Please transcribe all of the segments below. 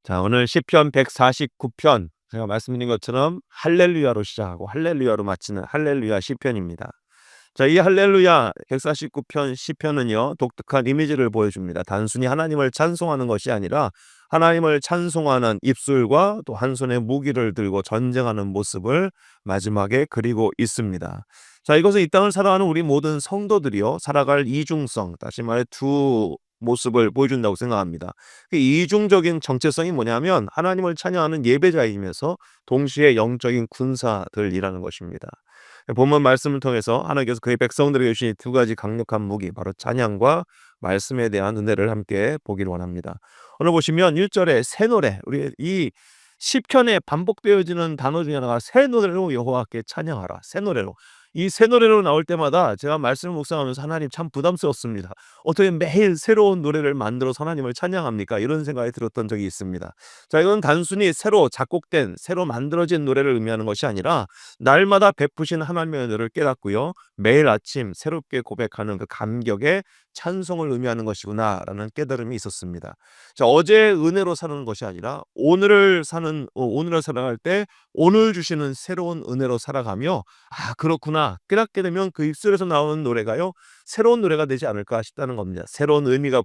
자, 오늘 시편 149편 제가 말씀드린 것처럼 할렐루야로 시작하고 할렐루야로 마치는 할렐루야 시편입니다. 자, 이 할렐루야 149편 시편은요, 독특한 이미지를 보여줍니다. 단순히 하나님을 찬송하는 것이 아니라 하나님을 찬송하는 입술과 또 한 손에 무기를 들고 전쟁하는 모습을 마지막에 그리고 있습니다. 자, 이것은 이 땅을 살아가는 우리 모든 성도들이요, 살아갈 이중성, 다시 말해 두 모습을 보여준다고 생각합니다. 그 이중적인 정체성이 뭐냐면 하나님을 찬양하는 예배자이면서 동시에 영적인 군사들이라는 것입니다. 본문 말씀을 통해서 하나님께서 그의 백성들에게 주신 두 가지 강력한 무기, 바로 찬양과 말씀에 대한 은혜를 함께 보기를 원합니다. 오늘 보시면 1절에 새 노래, 우리 이 시편에 반복되어지는 단어 중에 하나가 새 노래로 여호와께 찬양하라. 새 노래로. 이 새 노래로 나올 때마다 제가 말씀을 묵상하면서 하나님 참 부담스럽습니다. 어떻게 매일 새로운 노래를 만들어서 하나님을 찬양합니까? 이런 생각이 들었던 적이 있습니다. 자, 이건 단순히 새로 작곡된, 새로 만들어진 노래를 의미하는 것이 아니라 날마다 베푸신 하나님의 은혜를 깨닫고요, 매일 아침 새롭게 고백하는 그 감격의 찬송을 의미하는 것이구나라는 깨달음이 있었습니다. 자, 어제의 은혜로 사는 것이 아니라 오늘을 살아갈 때 오늘 주시는 새로운 은혜로 살아가며, 아, 그렇구나 깨닫게 되면 그 입술에서 나오는 노래가요, 새로운 노래가 되지 않을까 싶다는 겁니다. 새로운 의미가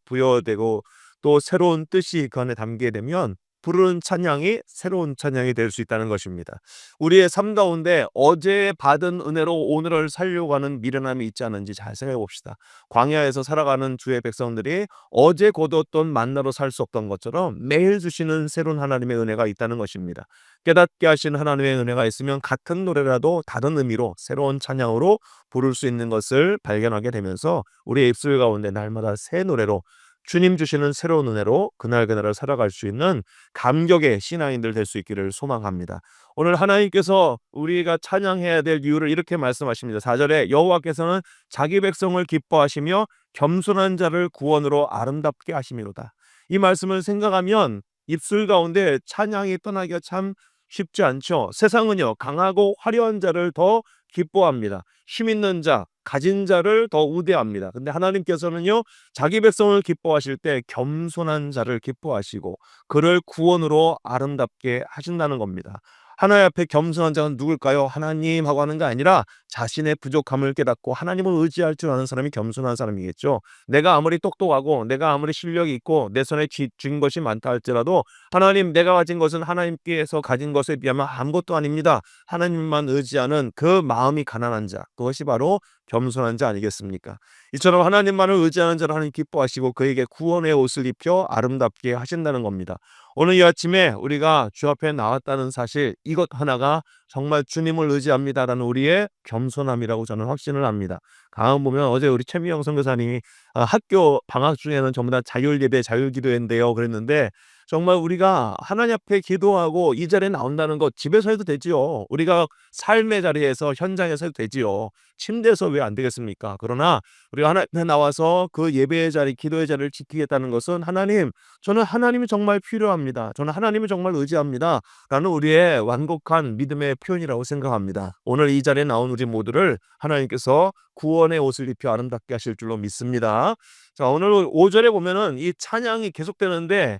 부여되고 또 새로운 뜻이 그 안에 담게 되면 부르는 찬양이 새로운 찬양이 될 수 있다는 것입니다. 우리의 삶 가운데 어제 받은 은혜로 오늘을 살려고 하는 미련함이 있지 않은지 잘 생각해 봅시다. 광야에서 살아가는 주의 백성들이 어제 거두었던 만나로 살 수 없던 것처럼 매일 주시는 새로운 하나님의 은혜가 있다는 것입니다. 깨닫게 하신 하나님의 은혜가 있으면 같은 노래라도 다른 의미로 새로운 찬양으로 부를 수 있는 것을 발견하게 되면서 우리의 입술 가운데 날마다 새 노래로, 주님 주시는 새로운 은혜로 그날그날을 살아갈 수 있는 감격의 신앙인들 될 수 있기를 소망합니다. 오늘 하나님께서 우리가 찬양해야 될 이유를 이렇게 말씀하십니다. 4절에 여호와께서는 자기 백성을 기뻐하시며 겸손한 자를 구원으로 아름답게 하심이로다. 이 말씀을 생각하면 입술 가운데 찬양이 떠나기가 참 쉽지 않죠. 세상은요, 강하고 화려한 자를 더 기뻐합니다. 힘 있는 자, 가진 자를 더 우대합니다. 근데 하나님께서는요, 자기 백성을 기뻐하실 때 겸손한 자를 기뻐하시고 그를 구원으로 아름답게 하신다는 겁니다. 하나님 앞에 겸손한 자는 누굴까요? 하나님 하고 하는 게 아니라 자신의 부족함을 깨닫고 하나님을 의지할 줄 아는 사람이 겸손한 사람이겠죠. 내가 아무리 똑똑하고 내가 아무리 실력이 있고 내 손에 쥔 것이 많다 할지라도, 하나님, 내가 가진 것은 하나님께서 가진 것에 비하면 아무것도 아닙니다. 하나님만 의지하는 그 마음이 가난한 자, 그것이 바로 겸손한 자 아니겠습니까? 이처럼 하나님만을 의지하는 자를 하나님 기뻐하시고 그에게 구원의 옷을 입혀 아름답게 하신다는 겁니다. 오늘 이 아침에 우리가 주 앞에 나왔다는 사실, 이것 하나가 정말 주님을 의지합니다라는 우리의 겸손함이라고 저는 확신을 합니다. 가만 보면 어제 우리 최미영 선교사님이 학교 방학 중에는 전부 다 자율 예배, 자율 기도회인데요 그랬는데, 정말 우리가 하나님 앞에 기도하고 이 자리에 나온다는 것 집에서 해도 되지요. 우리가 삶의 자리에서, 현장에서 해도 되지요. 침대에서 왜 안 되겠습니까? 그러나 우리가 하나님 앞에 나와서 그 예배의 자리, 기도의 자리를 지키겠다는 것은, 하나님, 저는 하나님이 정말 필요합니다. 저는 하나님을 정말 의지합니다. 라는 우리의 완곡한 믿음의 표현이라고 생각합니다. 오늘 이 자리에 나온 우리 모두를 하나님께서 구원의 옷을 입혀 아름답게 하실 줄로 믿습니다. 자, 오늘 5절에 보면은 이 찬양이 계속되는데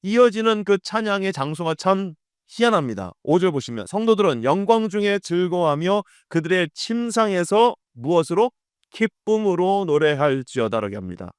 이어지는 그 찬양의 장소가 참 희한합니다. 5절 보시면 성도들은 영광 중에 즐거워하며 그들의 침상에서 무엇으로? 기쁨으로 노래할지어다라고 합니다.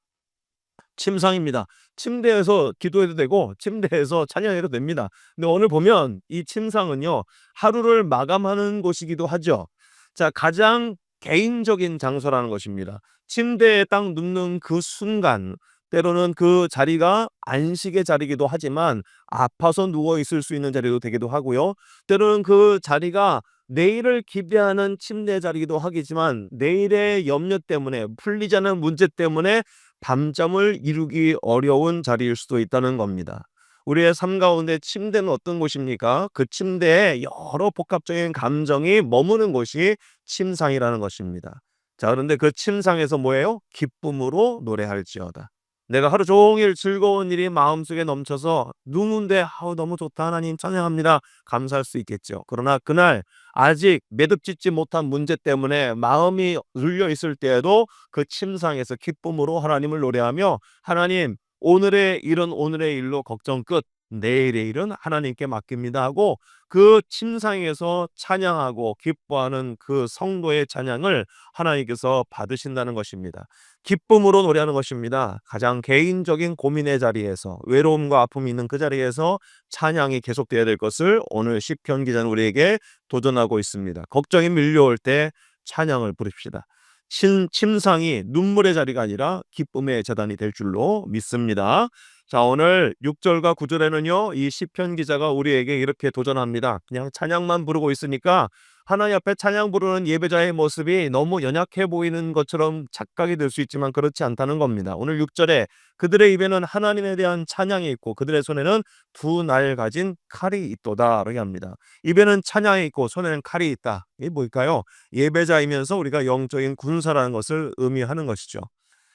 침상입니다. 침대에서 기도해도 되고 침대에서 찬양해도 됩니다. 근데 오늘 보면 이 침상은요, 하루를 마감하는 곳이기도 하죠. 자, 가장 개인적인 장소라는 것입니다. 침대에 딱 눕는 그 순간, 때로는 그 자리가 안식의 자리이기도 하지만 아파서 누워 있을 수 있는 자리도 되기도 하고요. 때로는 그 자리가 내일을 기대하는 침대 자리이기도 하겠지만 내일의 염려 때문에, 풀리지 않은 문제 때문에 밤잠을 이루기 어려운 자리일 수도 있다는 겁니다. 우리의 삶 가운데 침대는 어떤 곳입니까? 그 침대에 여러 복합적인 감정이 머무는 곳이 침상이라는 것입니다. 자, 그런데 그 침상에서 뭐예요? 기쁨으로 노래할지어다. 내가 하루 종일 즐거운 일이 마음속에 넘쳐서 누운데 아우 너무 좋다, 하나님 찬양합니다, 감사할 수 있겠죠. 그러나 그날 아직 매듭짓지 못한 문제 때문에 마음이 눌려 있을 때에도 그 침상에서 기쁨으로 하나님을 노래하며, 하나님, 오늘의 일은 오늘의 일로 걱정 끝. 내일의 일은 하나님께 맡깁니다 하고 그 침상에서 찬양하고 기뻐하는 그 성도의 찬양을 하나님께서 받으신다는 것입니다. 기쁨으로 노래하는 것입니다. 가장 개인적인 고민의 자리에서 외로움과 아픔이 있는 그 자리에서 찬양이 계속되어야 될 것을 오늘 시편 기자는 우리에게 도전하고 있습니다. 걱정이 밀려올 때 찬양을 부릅시다. 침상이 눈물의 자리가 아니라 기쁨의 재단이 될 줄로 믿습니다. 자, 오늘 6절과 9절에는요, 이 시편 기자가 우리에게 이렇게 도전합니다. 그냥 찬양만 부르고 있으니까 하나님 앞에 찬양 부르는 예배자의 모습이 너무 연약해 보이는 것처럼 착각이 될 수 있지만 그렇지 않다는 겁니다. 오늘 6절에 그들의 입에는 하나님에 대한 찬양이 있고 그들의 손에는 두 날 가진 칼이 있도다 라고 합니다. 입에는 찬양이 있고 손에는 칼이 있다. 이게 뭘까요? 예배자이면서 우리가 영적인 군사라는 것을 의미하는 것이죠.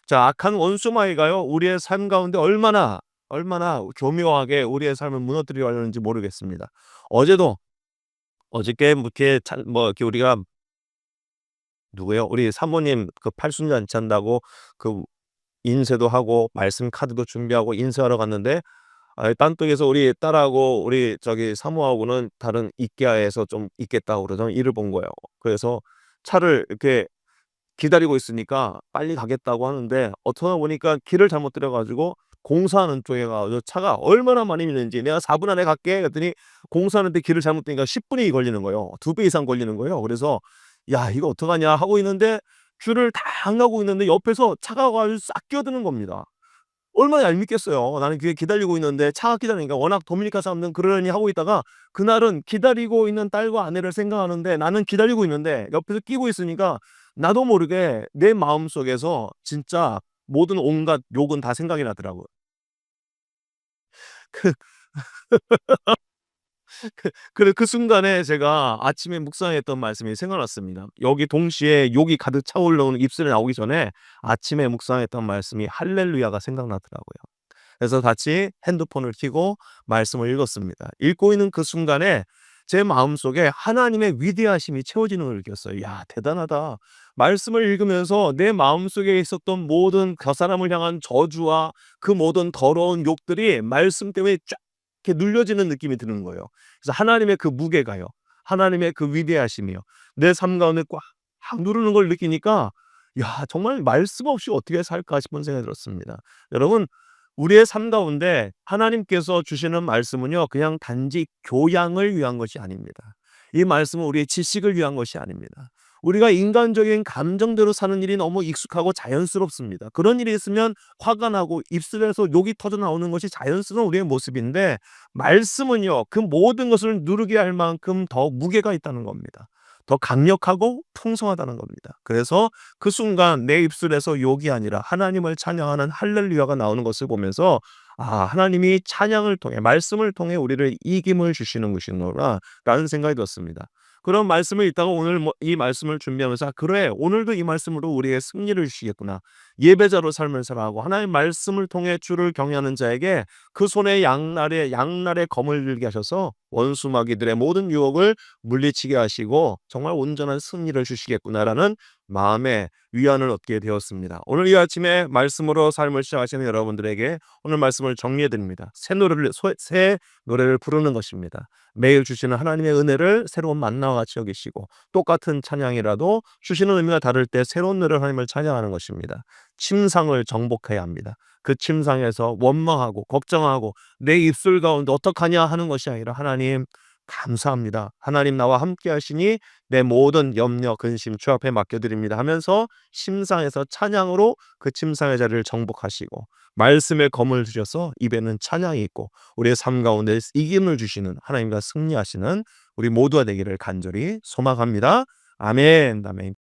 자, 악한 원수마귀가요, 우리의 삶 가운데 얼마나 교묘하게 우리의 삶을 무너뜨리려 하는지 모르겠습니다. 어저께 이렇게 우리가 누구요? 우리 사모님 그 팔순잔치 한다고 그 인쇄도 하고 말씀 카드도 준비하고 인쇄하러 갔는데 딴 쪽에서 우리 딸하고 우리 저기 사모하고는 다른 이케아에서 좀 있겠다고 그러더니 일을 본 거예요. 그래서 차를 이렇게 기다리고 있으니까 빨리 가겠다고 하는데 어쩌다 보니까 길을 잘못 들여 가지고 공사하는 쪽에 가서 차가 얼마나 많이 밀리는지 "내가 4분 안에 갈게." 그랬더니 공사하는데 길을 잘못 들니까 10분이 걸리는 거예요. 2배 이상 걸리는 거예요. 그래서 '야 이거 어떡하냐.' 하고 있는데 줄을 다 안 가고 있는데 옆에서 차가 와 가지고 싹 끼어드는 겁니다. 얼마나 얄밉겠어요. 나는 뒤에 기다리고 있는데 차가 기다리니까 워낙 도미니카 사람들은 그러려니 하고 있다가 그날은 기다리고 있는 딸과 아내를 생각하는데 나는 기다리고 있는데 옆에서 끼고 있으니까 나도 모르게 내 마음속에서 진짜 모든 온갖 욕은 다 생각이 나더라고요. 그 그 순간에 제가 아침에 묵상했던 말씀이 생각났습니다. 여기 동시에 욕이 가득 차올라오는 입술에 나오기 전에 아침에 묵상했던 말씀이 할렐루야가 생각나더라고요. 그래서 같이 핸드폰을 켜고 말씀을 읽었습니다. 읽고 있는 그 순간에 제 마음속에 하나님의 위대하심이 채워지는 걸 느꼈어요. 야, 대단하다. 말씀을 읽으면서 내 마음속에 있었던 모든 그 사람을 향한 저주와 그 모든 더러운 욕들이 말씀 때문에 쫙 이렇게 눌려지는 느낌이 드는 거예요. 그래서 하나님의 그 무게가요. 하나님의 그 위대하심이요. 내 삶 가운데 꽉 누르는 걸 느끼니까 야, 정말 말씀 없이 어떻게 살까 싶은 생각이 들었습니다. 여러분, 우리의 삶 가운데 하나님께서 주시는 말씀은요, 그냥 단지 교양을 위한 것이 아닙니다. 이 말씀은 우리의 지식을 위한 것이 아닙니다. 우리가 인간적인 감정대로 사는 일이 너무 익숙하고 자연스럽습니다. 그런 일이 있으면 화가 나고 입술에서 욕이 터져 나오는 것이 자연스러운 우리의 모습인데 말씀은요, 그 모든 것을 누르게 할 만큼 더 무게가 있다는 겁니다. 더 강력하고 풍성하다는 겁니다. 그래서 그 순간 내 입술에서 욕이 아니라 하나님을 찬양하는 할렐루야가 나오는 것을 보면서 하나님이 찬양을 통해 말씀을 통해 우리를 이김을 주시는 것이구나라는 생각이 들었습니다. 그런 말씀을 읽다가 오늘 이 말씀을 준비하면서 '그래 오늘도 이 말씀으로 우리의 승리를 주시겠구나. 예배자로 삶을 살아가고 하나님의 말씀을 통해 주를 경외하는 자에게 그 손에 양날의 검을 들게 하셔서 원수 마귀들의 모든 유혹을 물리치게 하시고 정말 온전한 승리를 주시겠구나.'라는 마음의 위안을 얻게 되었습니다. 오늘 이 아침에 말씀으로 삶을 시작하시는 여러분들에게 오늘 말씀을 정리해 드립니다. 새 노래를 부르는 것입니다. 매일 주시는 하나님의 은혜를 새로운 만나와 같이 여기시고 똑같은 찬양이라도 주시는 의미가 다를 때 새로운 노래로 하나님을 찬양하는 것입니다. 침상을 정복해야 합니다. 그 침상에서 원망하고 걱정하고 내 입술 가운데 어떡하냐 하는 것이 아니라 하나님 감사합니다. 하나님 나와 함께 하시니 내 모든 염려 근심 주 앞에 맡겨드립니다 하면서 침상에서 찬양으로 그 침상의 자리를 정복하시고 말씀의 검을 들여서 입에는 찬양이 있고 우리의 삶 가운데 이김을 주시는 하나님과 승리하시는 우리 모두가 되기를 간절히 소망합니다. 아멘. 아멘.